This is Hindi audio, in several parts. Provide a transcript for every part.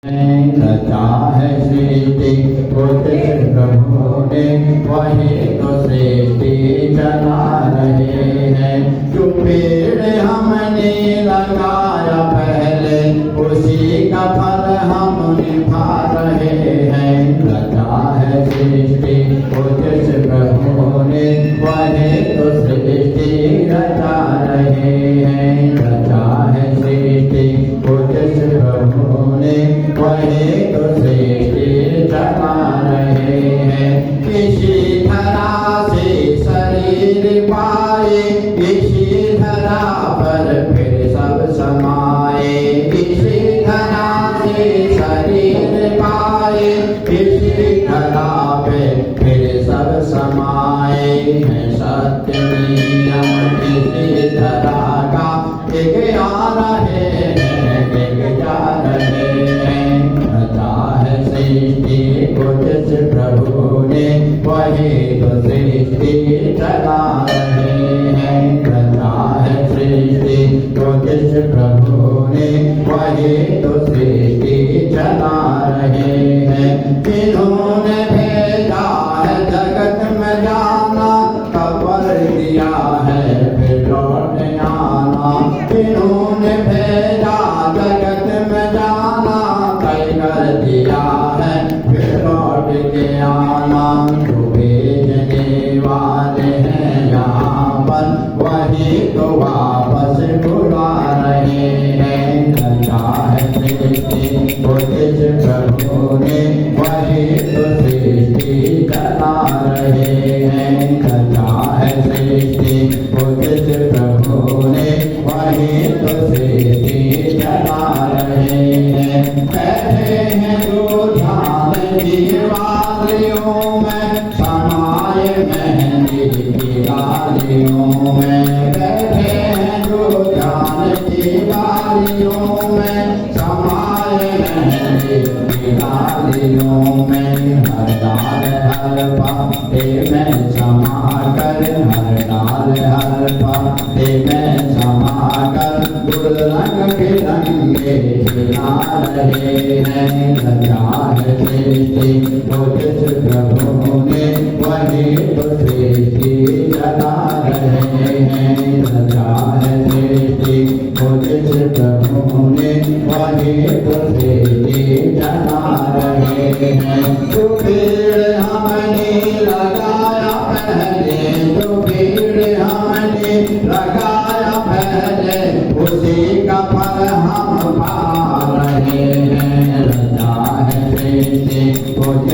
रचा है सृष्टि कुछ प्रभु ने वही तो सृष्टि चला रहे हैं। जो पेड़ हमने लगाया पहले उसी का फल हम निभा रहे हैं। रचा है सृष्टि कुछ प्रभु ने वही तो सृष्टि रचा रहे हैं। रचा है सृष्टि कुछ प्रभु ने वही तो सृष्टि चला रहे हैं। इसी धरा से शरीर पाए इसी धरा पर फिर सब समाए। इसी धरा से शरीर पाए इसी धरा पे फिर सब समाए हैं। सत्य नियम इसी धरा का एक आ रहे हैं एक जा रहे हैं। सृष्टि कुछ प्रभु ने वही तो सृष्टि चला रहे हैं। रचा है सृष्टि कुछ प्रभु ने वही तो सृष्टि चला रहे हैं। जिन्होंने भेजा है जगत में जाना खबर दिया है फिर लौट आना। जिन्होंने भेजा जगत में जाना तय कर दिया है फिर लौट के आना। जो भेजने वाले हैं यहाँ पर वही तो वापस बुला रहे हैं। रचा है सृष्टि कुछ प्रभु ने वही तो सृष्टि चला रहे हैं। रचा है सृष्टि कुछ प्रभु ने वही तो सृष्टि चला रहे हैं। बैठे हैं जो ध्यान दीवालियों में समाये मेहंदी की डालियों में। बैठे हैं जो ध्यान दीवालियों में समाये मेहंदी की डालियों में। हर डाल हर पाते में समा कर हर डाल हर पाते में समा कर गुल रंग बिरंगे खिला रहे हैं। रचा है सृष्टि कुछ प्रभु ने वही तो सृष्टि चला रहे हैं। रचा है सृष्टि कुछ प्रभु ने वही तो सृष्टि चला रहे हैं। जो पेड़ हमने लगाया पहले जो पेड़ हमने लगाया पहले उसी का फल हम पा रहे हैं। रचा है सृष्टि कुछ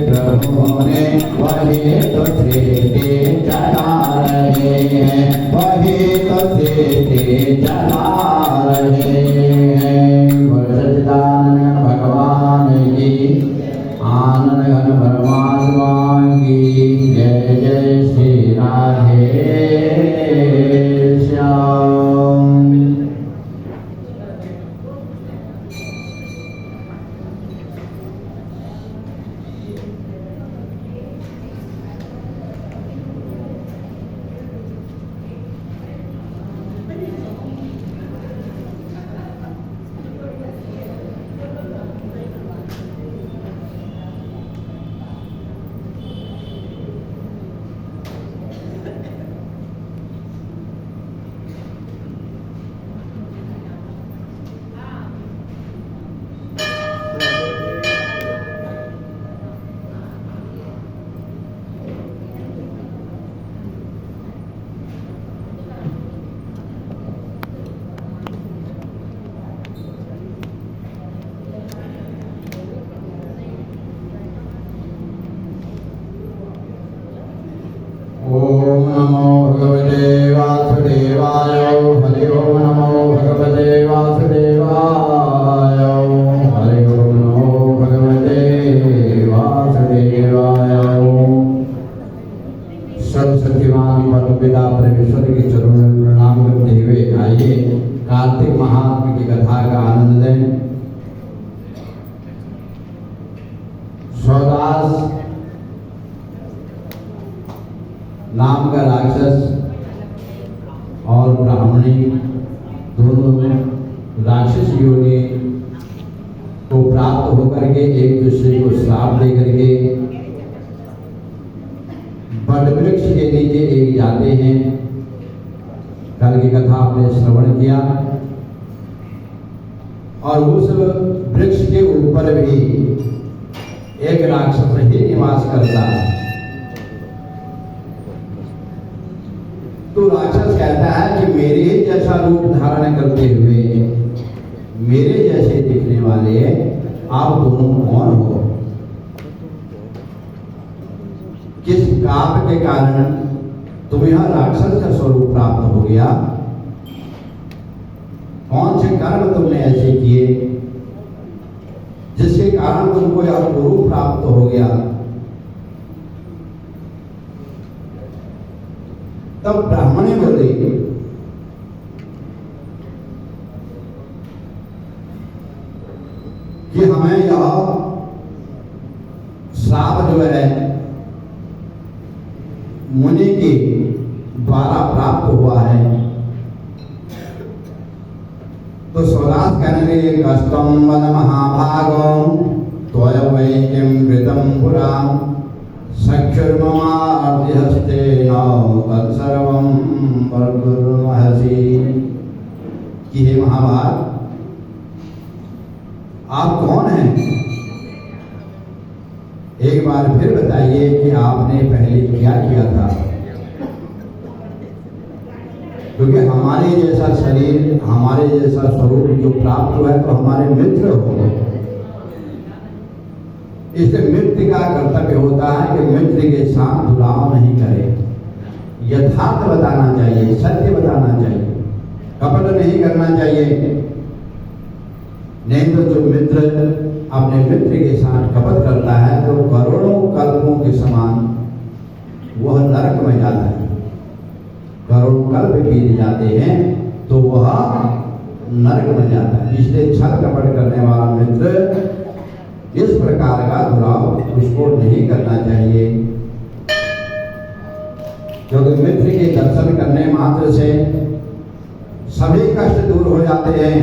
प्रभु ने वही तो सृष्टि चला रहे हैं। वही तो सृष्टि चला रहे हैं। सच्चिदानंद भगवान की आनंद घन परमात्मा की जय जय श्री राधे श्याम। ओम नमो भगवते वासुदेवाय। हरि ओम नमो भगवते वासुदेवाय। हरि ओम नमो भगवते वासुदेवाय। सर्वशक्तिमान परम पिता परमेश्वर के चरणों में प्रणाम करते हुए आइए कार्तिक महात्म्य की कथा का आनंद लें। सौदास नाम का राक्षस और ब्राह्मणी दोनों राक्षस योनि को प्राप्त होकर के एक दूसरे को श्राप दे करके वट वृक्ष के नीचे एक जाते हैं। कल की कथा आपने श्रवण किया। और उस वृक्ष के ऊपर भी एक राक्षस ही निवास करता है। तो राक्षस कहता है कि मेरे ही जैसा रूप धारण करते हुए मेरे जैसे दिखने वाले आप दोनों कौन हो? किस पाप के कारण तुम्हें राक्षस का स्वरूप प्राप्त हो गया? कौन से कर्म तुमने ऐसे किए जिसके कारण तुमको यह स्वरूप प्राप्त हो गया? तब ब्राह्मणी बोली कि हमें यह श्राप जो है मुनि के द्वारा प्राप्त हुआ है। तो स्वदास कहने लगे कष्टम वद महाभागो त्वय वै किं कृतं पुरा सख्युर्ममार्तिहस्तेन तत्सर्वं वर्तुर्महसि। कि हे महाभाग, आप कौन हैं? एक बार फिर बताइए कि आपने पहले क्या किया था। क्योंकि हमारे जैसा शरीर, हमारे जैसा स्वरूप जो प्राप्त हुआ है तो हमारे मित्र हो। इसलिए मित्र का कर्तव्य होता है कि मित्र के साथ दुराव नहीं करे, यथार्थ बताना चाहिए, सत्य बताना चाहिए, कपट नहीं करना चाहिए। नहीं तो जो मित्र अपने मित्र के साथ कपट करता है तो करोड़ों कल्पों के समान वह नरक में जाता है। करोड़ों कल्प बीत जाते हैं तो वह नरक में जाता है। इसलिए छल कपट करने वाला मित्र इस प्रकार का दुराव उसको नहीं करना चाहिए। क्योंकि मित्र के दर्शन करने मात्र से सभी कष्ट दूर हो जाते हैं।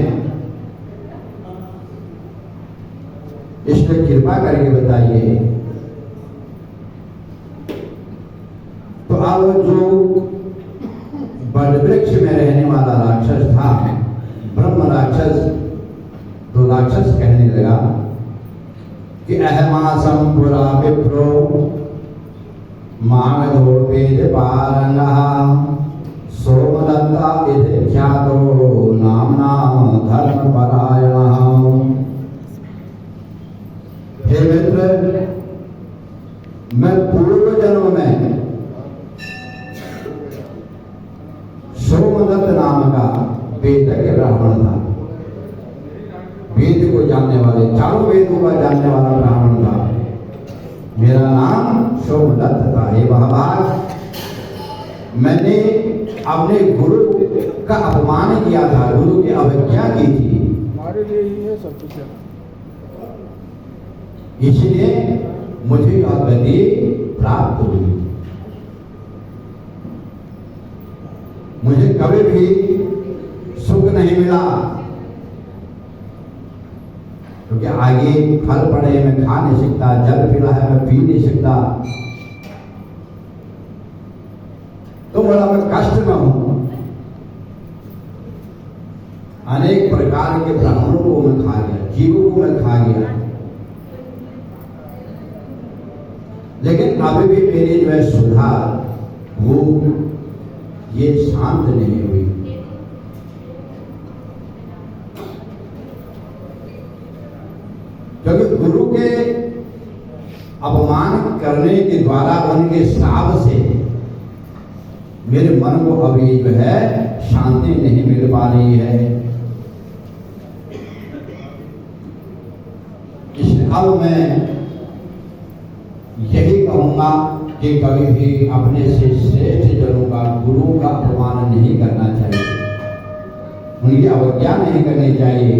इसलिए कृपा करके बताइए। तो अब जो वटवृक्ष में रहने वाला राक्षस था, ब्रह्म राक्षस, तो राक्षस कहने लगा कि अहमासम पुरा विप्रो मागधोपेद पारंगः सोमदत्ता इति ख्यातो नामना धर्मपरायणः। हे मित्र, मैं पूर्व जन्म में सोमदत्त नाम का वेदज्ञ ब्राह्मण था। वेद को जानने वाले, चारों वेदों का जानने वाला ब्राह्मण था। मेरा नाम सोमदत्त था। हे महाभाग, मैंने अपने गुरु का अपमान किया था, गुरु की अवज्ञा की थी। हमारे लिए ही है सब कुछ। इसलिए मुझे यह गति प्राप्त हुई। मुझे कभी भी सुख नहीं मिला, क्योंकि आगे फल पड़े मैं खा नहीं सकता, जल पीना है मैं पी नहीं सकता। तो बोला मैं कष्ट में हूं। अनेक प्रकार के ब्राह्मणों को मैं खा गया, जीवों को मैं खा गया, लेकिन अभी भी मेरी जो है सुधा, भूख ये शांत नहीं हुई। क्योंकि गुरु के अपमान करने के द्वारा, उनके श्राप से मेरे मन को अभी जो है शांति नहीं मिल पा रही है। इसलिए अब मैं यही कहूंगा कि कभी भी अपने से श्रेष्ठ जनों का, गुरु का अपमान नहीं करना चाहिए, उनकी अवज्ञा नहीं करनी चाहिए।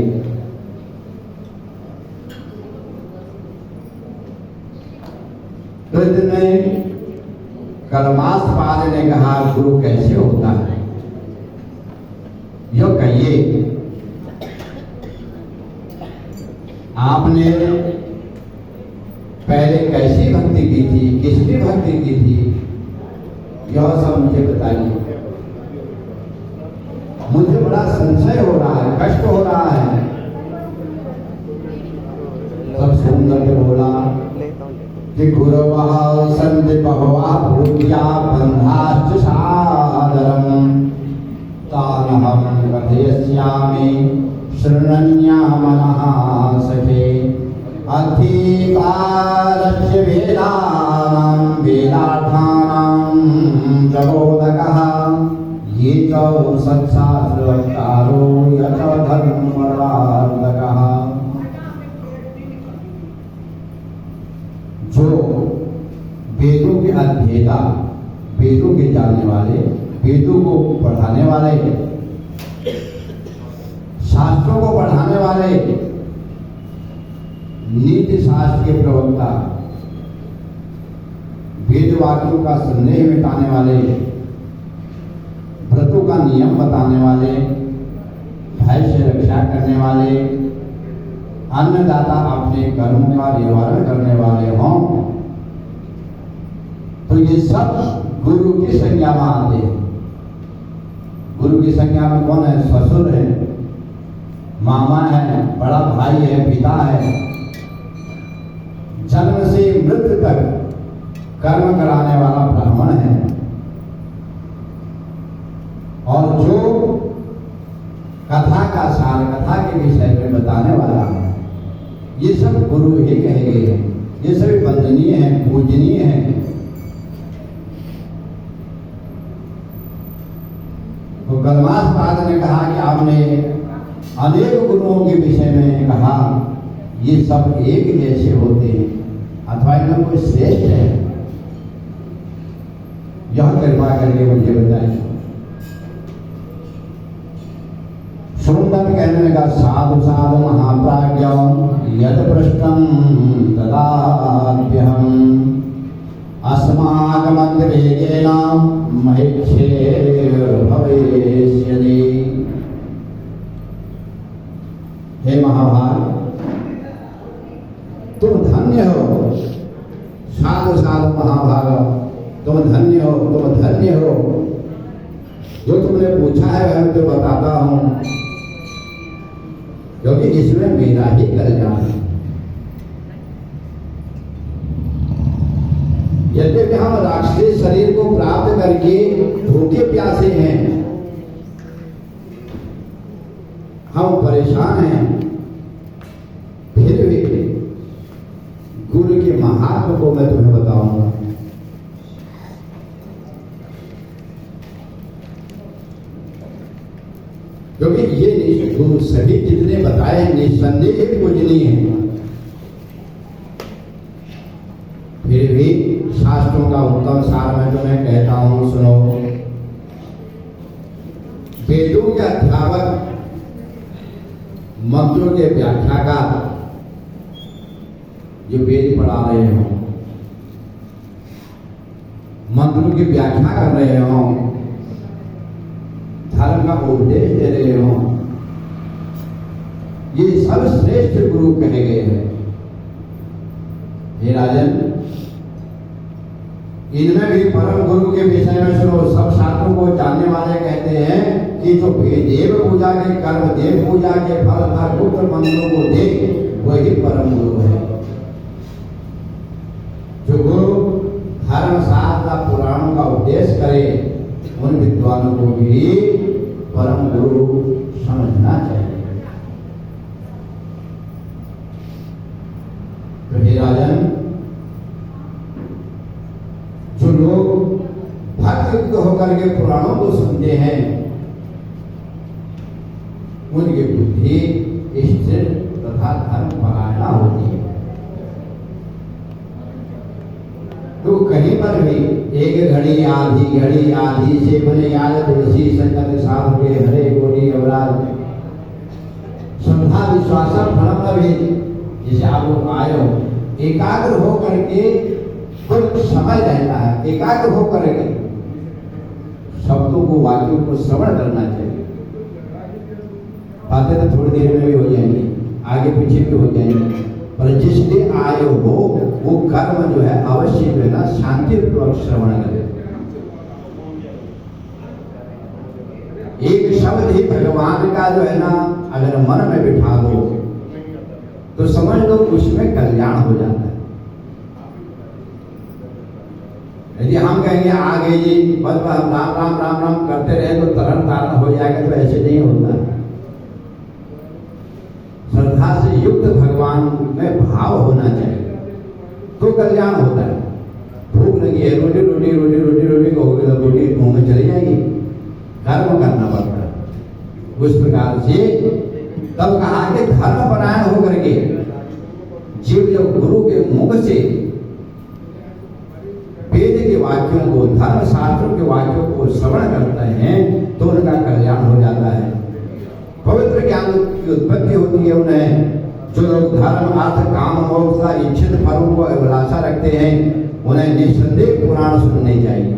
तो इसमें कर्मास्पाद ने कहा गुरु कैसे होता है, यो कहिए। आपने पहले कैसी भक्ति की थी, किसकी भक्ति की थी, यह सब मुझे बताइए। मुझे बड़ा संशय हो रहा है, कष्ट हो रहा है। सब सुंदर के बोला कि गुरवः सन्ति बहवः भूत्या बन्धाश्च सादरम् तानहं कथयिष्यामि शृण्वन्यामनः सखे। अधिकारस्य वेदानां वेदार्थानां प्रबोधकः ये च सत्शास्त्रवक्तारो यच धर्मपरार्णकः। जो वेदों के अध्येता, वेदों के जानने वाले, वेदों को पढ़ाने वाले, शास्त्रों को पढ़ाने वाले, नीति शास्त्र के प्रवक्ता, वेद वाक्यों का संदेह मिटाने वाले, व्रतों का नियम बताने वाले, भय से रक्षा करने वाले, अन्नदाता अपने कर्मों का निवारण करने वाले हों, तो ये सब गुरु की संज्ञा में आते हैं। गुरु की संज्ञा में कौन है? ससुर है, मामा है, बड़ा भाई है, पिता है। जन्म से मृत्यु तक कर्म कराने वाला ब्राह्मण है। और जो कथा का सार, कथा के विषय में बताने वाला है, ये सब गुरु ही कहे गए हैं। ये सभी वंदनीय हैं, पूजनीय हैं। तो गलमास पाद ने कहा कि आपने अनेक गुरुओं के विषय में कहा, ये सब एक जैसे होते हैं अथवा इनमें कोई श्रेष्ठ है, यह कृपा करके मुझे बताइए। सुंदर कहने लगा, साधु साधु महाप्राज्ञं यद पृष्ठं ददाम्यहम् अस्माकं वेगेन महेच्छेर्भविष्यति। हे महाभाग, तुम धन्य हो। साधु साधु महाभाग, तुम धन्य हो, तुम धन्य हो। जो तुमने पूछा है मैं तो बताता हूं, क्योंकि इसमें मेरा ही कल्याण है। यद्यपि हम राक्षसी शरीर को प्राप्त करके भूखे प्यासे हैं, हम परेशान हैं, फिर भी गुरु के महात्म को मैं तुम्हें बताऊंगा। क्योंकि ये गुरु सभी जितने बताए निस्संदेह पूजनीय हैं, फिर भी शास्त्रों का उत्तम सार मैं तुम्हें कहता हूं, सुनो। वेदों के अध्यापक, मंत्रों के व्याख्याकार, जो वेद पढ़ा रहे हो, मंत्रों की व्याख्या कर रहे हो, धर्म का उपदेश दे रहे हो, ये सब श्रेष्ठ गुरु कहे गए हैं। हे राजन, इनमें भी परम गुरु के विषय में सुनो। सब शास्त्रों को जानने वाले कहते हैं कि जो देव पूजा के कर्म, देव पूजा के फल का गुप्त मंत्रों को दे, वही परम गुरु है। जो गुरु धर्म शास्त्र पुराणों का उपदेश करे, उन विद्वानों को भी परम गुरु समझना चाहिए। तो हे राजन, जो लोग भक्त युक्त होकर के पुराणों को सुनते हैं, उनकी बुद्धि स्थिर तथा धर्म परायणा होती है। तो कहीं पर भी एक घड़ी आधी से बने याद तुलसी संगत साधु के हरे कोटि अवराज श्रद्धा विश्वास फलम भी। जैसे आप लोग आए हो, एकाग्र हो करके कुछ समय रहता है, एकाग्र हो करके शब्दों को, वाक्यों को श्रवण करना चाहिए। बातें तो थोड़ी देर में भी हो जाएंगी। आगे पीछे भी हो जाएंगे, पर जिसलिए आए हो वो कर्म जो है अवश्य जो है ना शांतिपूर्वक श्रवण करें। एक शब्द ही भगवान का जो है ना अगर मन में बिठा दो तो समझ लो उसमें कल्याण हो जाता है। यदि हम कहेंगे आगे जी बस हम राम राम राम राम करते रहे तो तरण तारण हो जाएगा, तो ऐसे नहीं होता। श्रद्धा से युक्त भगवान में भाव होना चाहिए तो कल्याण होता है। भूख लगी है, रोटी रोटी रोटी रोटी रोटी कहोगे तो रोटी मुंह में चली जाएगी, कर्म करना पड़ता है। उस प्रकार से तब कहा कि धर्म परायण होकर के जीव जब गुरु के मुख से वेद के वाक्यों को, धर्म शास्त्रों के वाक्यों को श्रवण करते हैं तो उनका कल्याण हो जाता है। पवित्र ज्ञान की उत्पत्ति होती है उन्हें। जो लोग धर्म अर्थ काम मोक्ष का इच्छित फलों को अभिलाषा रखते हैं उन्हें निस्संदेह पुराण सुनने चाहिए।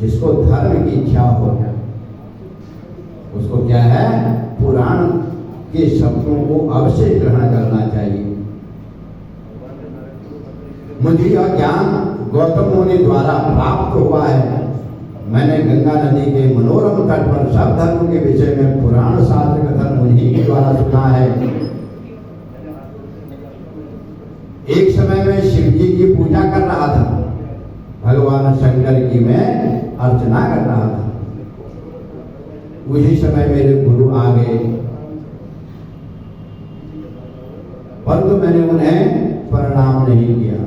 जिसको धर्म की इच्छा हो उसको क्या है, पुराण के शब्दों को अवश्य ग्रहण करना चाहिए। मुझे यह ज्ञान गौतम मुनि द्वारा प्राप्त हुआ है। मैंने गंगा नदी के मनोरम तट पर सब धर्म के विषय में पुराण शास्त्र कथन उन्हीं के द्वारा सुना है। एक समय में शिव जी की पूजा कर रहा था, भगवान शंकर की मैं अर्चना कर रहा था। उसी समय मेरे गुरु आ गए, परंतु मैंने उन्हें प्रणाम नहीं किया।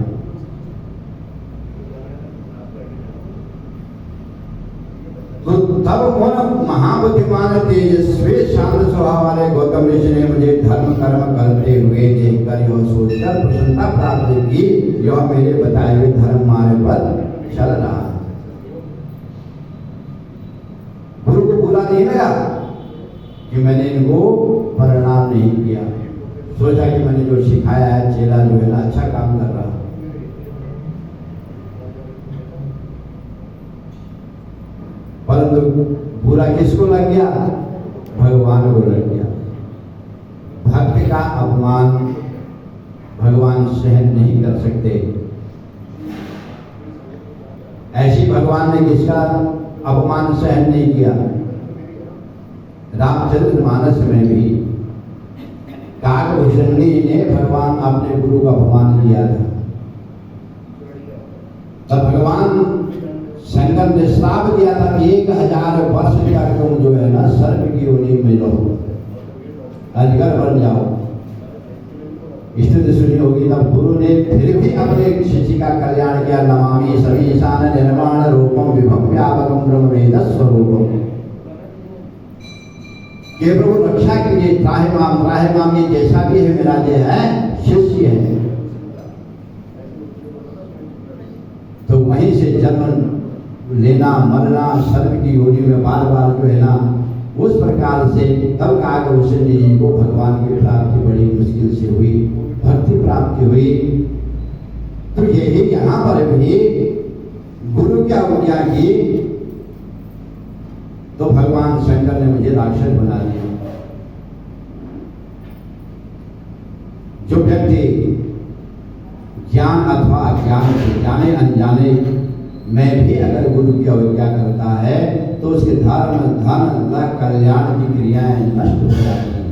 तो तब उन महाबुद्धिमान तेजस्वी शांत स्वभाव वाले गौतम ऋषि ने मुझे धर्म कर्म करते हुए देखकर यह सोचकर प्रसन्नता प्राप्त की, यह मेरे बताए हुए धर्म मार्ग पर चल रहा है। गुरु को बुरा नहीं लगा कि मैंने इनको प्रणाम नहीं किया। सोचा कि मैंने जो सिखाया है चेला जो है ना अच्छा काम कर रहा है। परंतु बुरा किसको लग गया, भगवान को लग गया। भक्त का अपमान भगवान सहन नहीं कर सकते। ऐसी भगवान ने किसका अपमान सहन नहीं किया। रामचरितमानस में भी काकभूषणी ने भगवान अपने गुरु का अपमान किया था। तब भगवान शंकर ने श्राप दिया था कि 1000 वर्ष तक तुम जो है ना सर्प की योनि में रहो, अजगर बन जाओ। स्थिति सुनी होगी। तब गुरु ने फिर भी अपने शिष्य का कल्याण किया। नमामि समीशान निर्माण रूपम विभम व्यापकम ब्रह्म वेद स्वरूपम। ये प्रभु रक्षा कीजिए, त्राहि माम ये जैसा भी है मेरा जो है शिष्य है। तो वहीं से जन्म लेना मरना सर्प की योनि में बार बार जो है ना, उस प्रकार से तब काकभूषणी जी को भगवान की प्राप्ति बड़ी मुश्किल से हुई, भक्ति प्राप्ति हुई। तो यही यहाँ पर भी गुरु की आज्ञा की तो भगवान शंकर ने मुझे राक्षस बना दिया। जो व्यक्ति ज्ञान अथवा अज्ञान से जाने अनजाने में भी अगर गुरु की अवज्ञा करता है तो उसके धर्म धन व कल्याण की क्रियाएं नष्ट हो जाती हैं।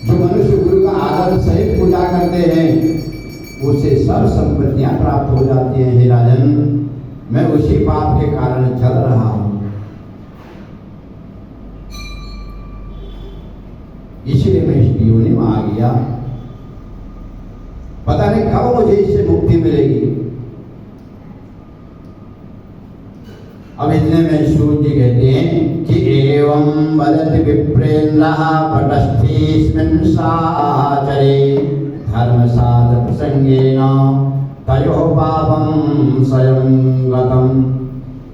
जो मनुष्य गुरु का आदर सहित पूजा करते हैं उसे सब संपत्तियां प्राप्त हो जाती हैं। हे राजन, मैं उसी पाप के कारण चल रहा हूं, इसलिए मैं इस योनि में आ गया। पता नहीं कब मुझे इससे मुक्ति मिलेगी। अब इतने में सूर्य जी कहते हैं कि एवं वदति विप्रेन्द्रः पटस्थेऽस्मिन् साचरे धर्मसाध प्रसंगेन तयोः पापं स्वयं गतम्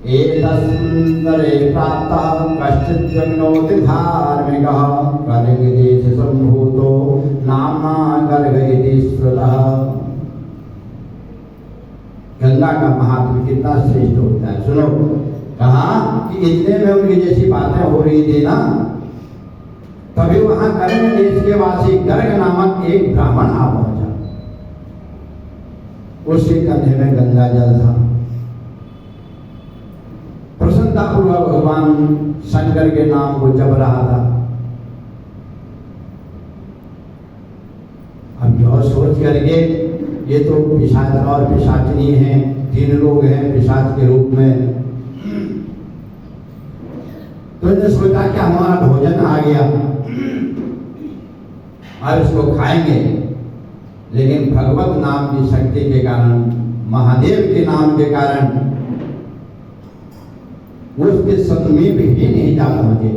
एतस्मिन्नरे प्राप्तः कश्चित् जग्नोति धार्मिकः कलिंगदेश सम्भूतो नाम्ना गर्ग इति श्रुतः। गंगा का महात्म्य कितना श्रेष्ठ होता है। सुनो, कहा कि इतने में उनकी जैसी बातें हो रही थी ना, तभी वहां कर्ण देश के वासी गर्ग नामक एक ब्राह्मण आ पहुंचा। उसके कंधे में गंगा जल था। प्रसन्नतापूर्वक भगवान शंकर के नाम को जप रहा था। अब यह सोच करके ये तो पिशाच और पिशाचिनी हैं, 3 लोग हैं पिशाच के रूप में, तो इन्होंने सोचा कि हमारा भोजन आ गया, अब इसको खाएंगे। लेकिन भगवत नाम की शक्ति के कारण, महादेव के नाम के कारण उसके समीप ही नहीं जा पहुंचे।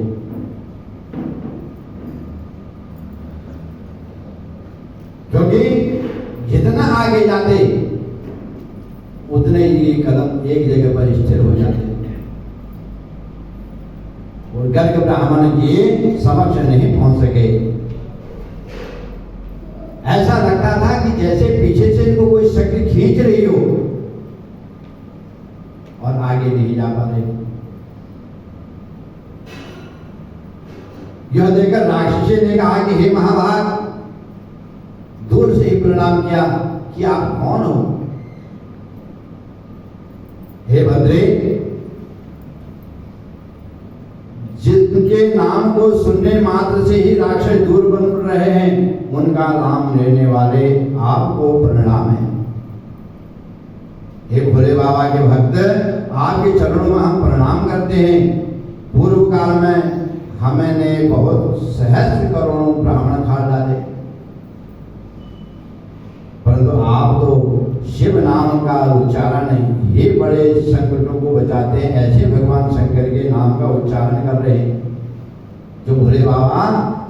क्योंकि जितना आगे जाते उतने ही कदम एक जगह पर स्थिर हो जाते और गर्ग ब्राह्मण के समक्ष नहीं पहुंच सके। ऐसा लगता था कि जैसे पीछे से इनको कोई शक्ति खींच रही हो और आगे नहीं जा पा रहे। यह देखकर राक्षसी ने कहा कि हे महाभाग, दूर से ही प्रणाम किया कि आप कौन हो? हे भद्रे, जिनके नाम को सुनने मात्र से ही राक्षस दूर बन रहे हैं, उनका नाम लेने वाले आपको प्रणाम है। हे भोले बाबा के भक्त, आपके चरणों में हम प्रणाम करते हैं। पूर्व काल में हमने बहुत सहस्त्र करोड़ों ब्राह्मण खा डाले, परंतु आप तो शिव नाम का उच्चारण ये बड़े संकटों को बचाते हैं। ऐसे भगवान शंकर के नाम का उच्चारण कर रहे हैं जो भोले बाबा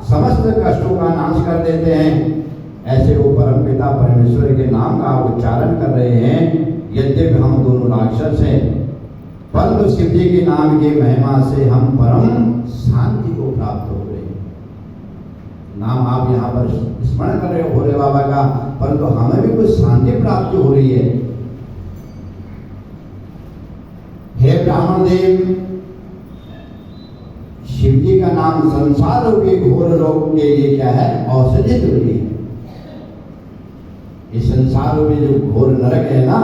समस्त कष्टों का नाश कर देते हैं। ऐसे वो परम पिता परमेश्वर के नाम का उच्चारण कर रहे हैं। यद्यपि हम दोनों राक्षस हैं, परंतु शिव जी के नाम की महिमा से हम परम शांति को प्राप्त हो रहे हैं। नाम आप यहाँ पर स्मरण कर रहे हो भोले बाबा का, परंतु हमें भी कुछ शांति प्राप्त हो रही है। हे ब्राह्मण देव, शिव जी का नाम संसार रूपी घोर रोग के लिए क्या है? औषधि तुल्य है। इस संसार रूपी जो घोर नरक है ना,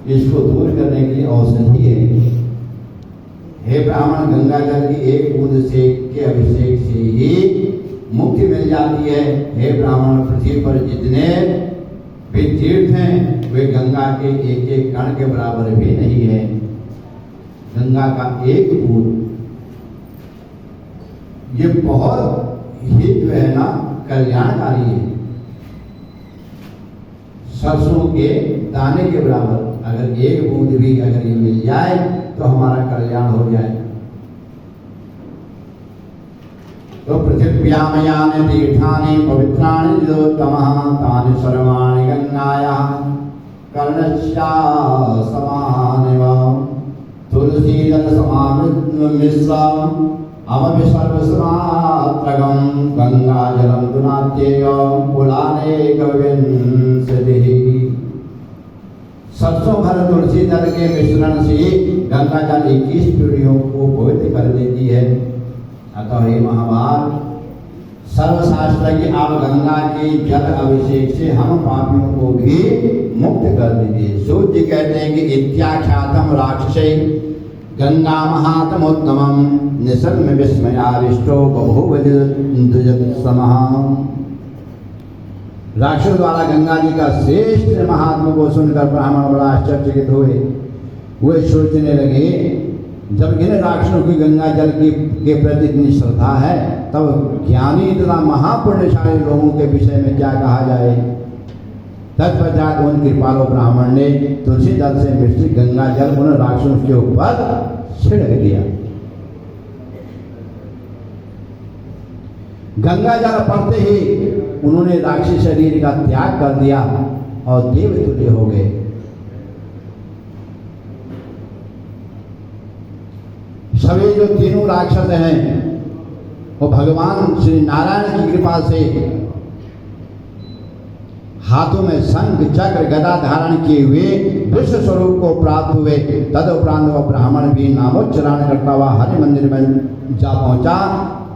इसको दूर करने की औषधि है। हे ब्राह्मण, गंगा जल की एक बूंद से के अभिषेक से ही मुक्ति मिल जाती है। हे ब्राह्मण, पृथ्वी पर जितने भी तीर्थ हैं वे गंगा के एक एक कण के बराबर भी नहीं है। गंगा का एक बूंद ये बहुत ही जो है ना कल्याणकारी है। सरसों के दाने के बराबर अगर एक बूंद भी अगर ये मिल जाए तो हमारा कल्याण हो जाए। तो पृथिव्याम यानि तीर्थानि पवित्राणि तिलोत्तमः तानि सर्वाणि गंगायाः कर्णस्या समानेव तुलसीदल समामिश्रम् अमपि सर्वसमात्रगं गंगाजलं तु नात्येय कुलानेकविंशतिः। सरसों भर तुलसी दल के मिश्रण से गंगा जल 21 पीढ़ियों को पवित्र कर देती है। अतः हे महाभाग, सर्वशास्त्र की आप गंगा के जल अभिषेक से हम पापियों को भी मुक्त कर दीजिए। सूर्य जी कहते हैं कि इत्याख्यातम राक्षसे गंगा महात्मोत्तमम निसर्ग विस्मयाविष्टो बहुवजत समः। राक्षस द्वारा गंगा जी का श्रेष्ठ महात्मा को सुनकर ब्राह्मण बड़ा आश्चर्यचकित हुए। वे सोचने लगे, जब इन राक्षसों की गंगा जल के प्रति इतनी श्रद्धा है, तब ज्ञानी तथा महापुण्यशाली लोगों के विषय में क्या कहा जाए। तत्पश्चात उन कृपालु ब्राह्मण ने तुलसी जल से मिश्रित गंगा जल उन राक्षसों के ऊपर छिड़क दिया। गंगा जल पड़ते ही उन्होंने राक्षसी शरीर का त्याग कर दिया और देवतुल्य हो गए। सभी जो तीनों राक्षस हैं वो भगवान श्री नारायण की कृपा से हाथों में शंख चक्र गदा धारण किए हुए विश्व स्वरूप को प्राप्त हुए। तदुपरांत वह ब्राह्मण भी नामोच्चारण करता हुआ हरि मंदिर में जा पहुंचा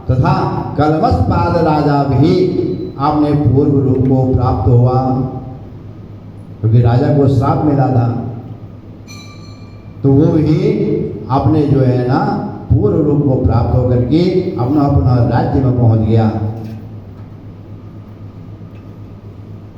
तथा कलमसपाद राजा भी अपने पूर्व रूप को प्राप्त हुआ, क्योंकि राजा को श्राप मिला था, तो वो भी अपने जो है ना पूर्व रूप को प्राप्त होकर के अपना अपना राज्य में पहुंच गया।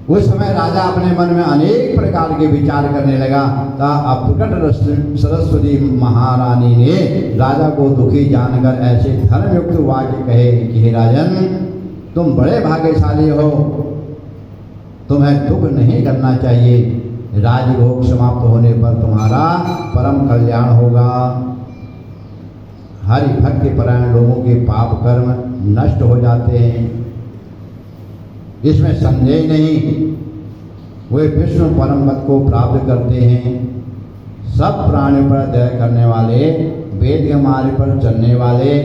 उस समय राजा अपने मन में अनेक प्रकार के विचार करने लगा। अब प्रकट सरस्वती महारानी ने राजा को दुखी जानकर ऐसे धर्मयुक्त वाक्य कहे कि हे राजन, तुम बड़े भाग्यशाली हो, तुम्हें दुख नहीं करना चाहिए। राजभोग समाप्त होने पर तुम्हारा परम कल्याण होगा। हरि भक्ति परायण लोगों के पाप कर्म नष्ट हो जाते हैं, इसमें संदेह नहीं। वे विष्णु परम पद को प्राप्त करते हैं। सब प्राणियों पर दया करने वाले, वेद के मार्ग पर चलने वाले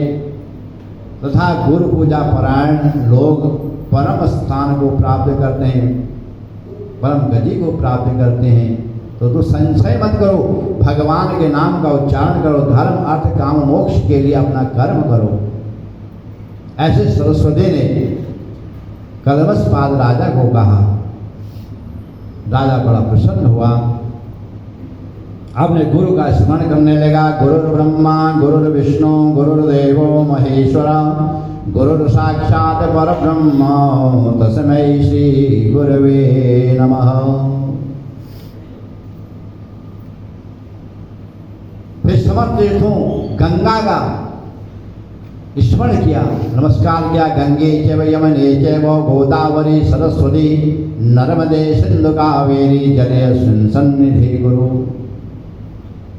तथा गुरु पूजा परायण लोग परम स्थान को प्राप्त करते हैं, परम गति को प्राप्त करते हैं। तो संशय मत करो, भगवान के नाम का उच्चारण करो, धर्म अर्थ काम मोक्ष के लिए अपना कर्म करो। ऐसे सरस्वती ने कलमसपाद राजा को कहा। राजा बड़ा प्रसन्न हुआ, अपने गुरु का स्मरण करने लगा। गुरुर्ब्रह्मा गुरुर्विष्णु गुरुर्देवो महेश्वरा गुरुर् साक्षात् परब्रह्म तस्मै श्री गुरवे नमः। फिर समस्त तीर्थों गंगा का स्मरण किया, नमस्कार किया। गंगे चैव यमुने चैव गोदावरी सरस्वती नर्मदे सिंधु कावेरी जलेऽस्मिन् सन्निधि गुरु।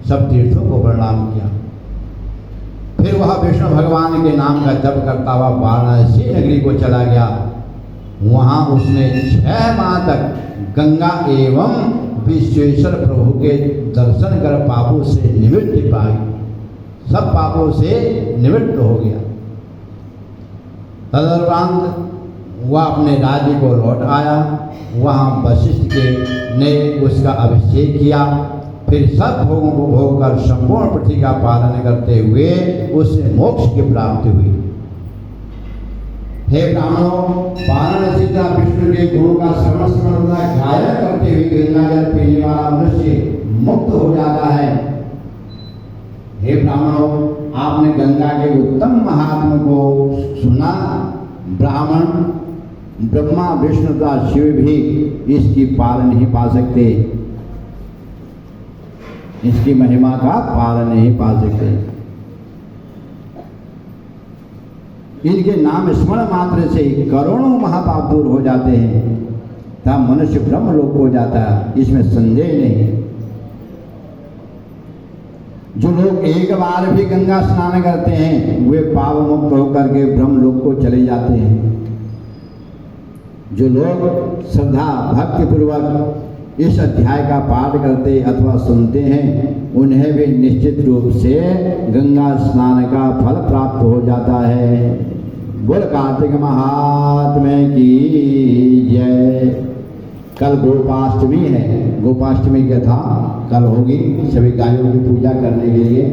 सब तीर्थों को प्रणाम किया। फिर वह विष्णु भगवान के नाम का जप करता हुआ वाराणसी नगरी को चला गया। वहाँ उसने 6 माह तक गंगा एवं विश्वेश्वर प्रभु के दर्शन कर पापों से निवृत्ति पाई, सब पापों से निवृत्त हो गया। तदुपरांत वह अपने राज्य को लौट आया। वहाँ वशिष्ठ ने उसका अभिषेक किया। फिर सब भोगों को भोग कर संपूर्ण पृथ्वी का पालन करते हुए उससे मोक्ष की प्राप्ति हुई। हे ब्राह्मणों, वाराणसी का विष्णु के गुरु का श्रवण गायन करते हुए गंगा जल पीने वाला मनुष्य मुक्त हो जाता है। हे ब्राह्मणों, आपने गंगा के उत्तम महात्मा को सुना। ब्राह्मण ब्रह्मा विष्णु तथा शिव भी इसकी पार नहीं पा सकते, इसकी महिमा का पार नहीं पा सकते। इनके नाम स्मरण मात्र से करोड़ों महापाप दूर हो जाते हैं, तब मनुष्य ब्रह्म लोक हो जाता है, इसमें संदेह नहीं। जो लोग एक बार भी गंगा स्नान करते हैं वे पाप मुक्त होकर के ब्रह्म लोक को चले जाते हैं। जो लोग श्रद्धा भक्ति पूर्वक इस अध्याय का पाठ करते अथवा सुनते हैं उन्हें भी निश्चित रूप से गंगा स्नान का फल प्राप्त हो जाता है। बोल कार्तिक महात्म्य की जय। कल गोपाष्टमी है, गोपाष्टमी की कथा कल होगी। सभी गायों की पूजा करने के लिए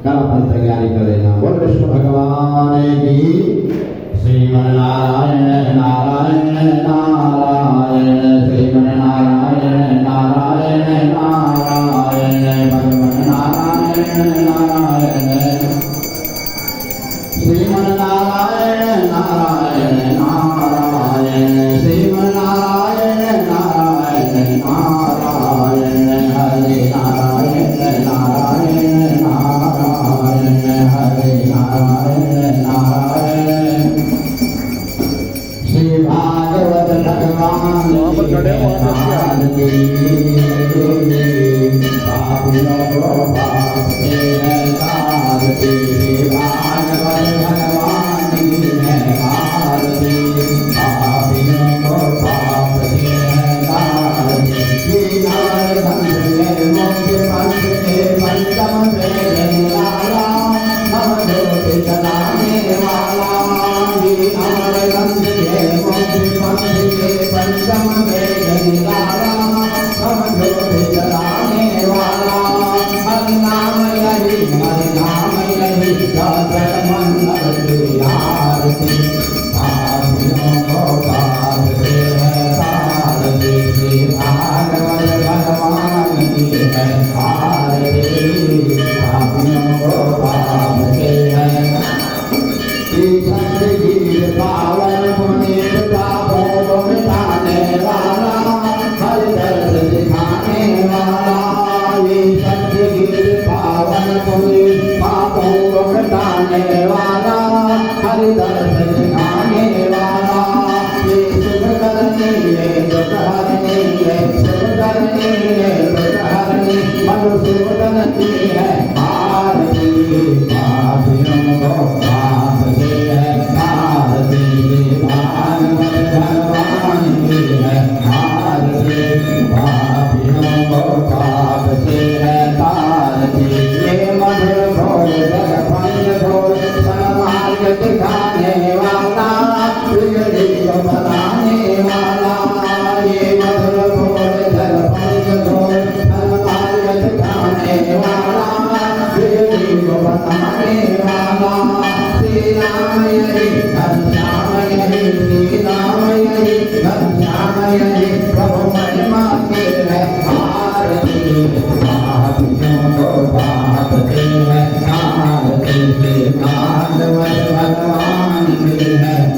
कल अपनी तैयारी कर लेना। बोल विष्णु भगवान की श्रीमन्नारायण नारायण नारायण श्रीमन्नारायण नारायण नारायण भगवान नारायण नारायण श्रीमन्नारायण नारायण नारायण श्रीमन्नारायण नारायण नारायण हरे नारायण नारायण नारायण हरे नारायण नारायण। श्री भागवत भगवान पंचम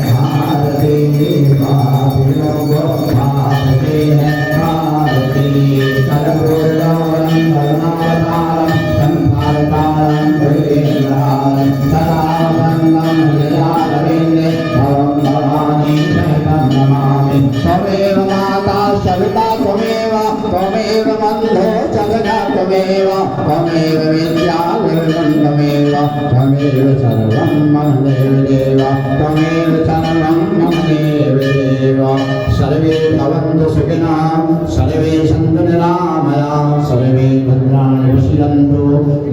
भारती पापियों को भागती है भारती सर्वोत्तम करुणावतारम संसारकारं प्रेमहारं सदानंदं लीलारविंदे भवं भवानी शरणं नमामि त्वमेव माता सविता त्वमेव बन्धो जगदा त्वमेव विद्या निर्मलं त्वमेव सर्वं मम देव त्वमेव सर्वं मम देव सर्वे भवन्तु सुखिनः सर्वे सन्तु निरामयाः सर्वे भद्राणि पश्यन्तु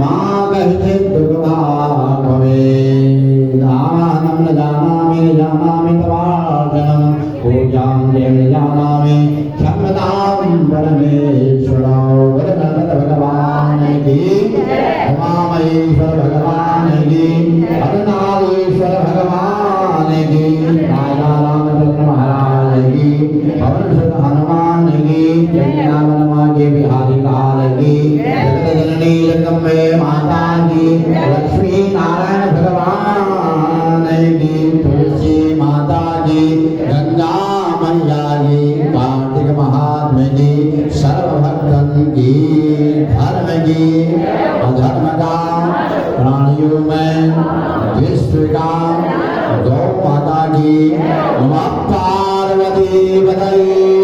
मा कश्चित् दुःखभाग् भवेत् आवाहनं न जानामि तवार्चनं पूजां देव जानामि क्षमतां परमेश्वर वरगणपत भगवान की उमामहेश्वर भगवान की अरुणाधीश्वर भगवान की राजा रामचंद्र महाराज की पवन सुत हनुमान की वृंदावन माँ के बिहारी लाल की जगत जननी जगदम्बे माता की लक्ष्मी नारायण भगवान की तुलसी माता की गंगा मैया की कार्तिक महात्मा की सर्वभक्तन की धर्म की अधर्म का प्राणियों में विश्व का गौ माता की नमः पार्वती पतये